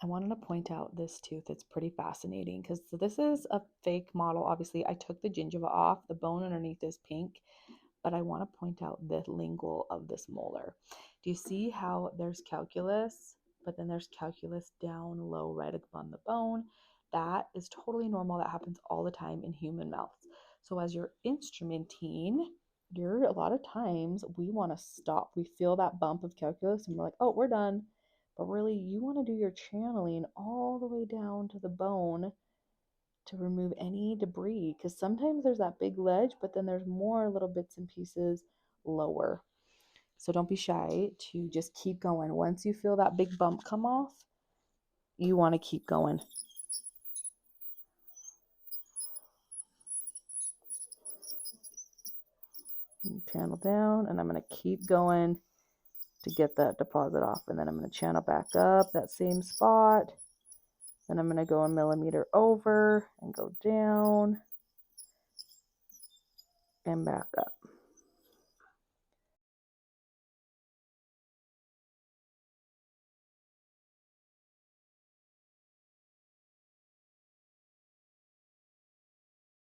I wanted to point out this tooth. It's pretty fascinating because this is a fake model. Obviously, I took the gingiva off. The bone underneath is pink, but I want to point out the lingual of this molar. Do you see how there's calculus, but then there's calculus down low right upon the bone? That is totally normal. That happens all the time in human mouths. So as you're instrumenting, a lot of times we want to stop. We feel that bump of calculus and we're like, oh, we're done. But really, you want to do your channeling all the way down to the bone to remove any debris, because sometimes there's that big ledge, but then there's more little bits and pieces lower. So don't be shy to just keep going. Once you feel that big bump come off, you want to keep going. Channel down, and I'm going to keep going to get that deposit off. And then I'm going to channel back up that same spot. Then I'm going to go a millimeter over and go down and back up.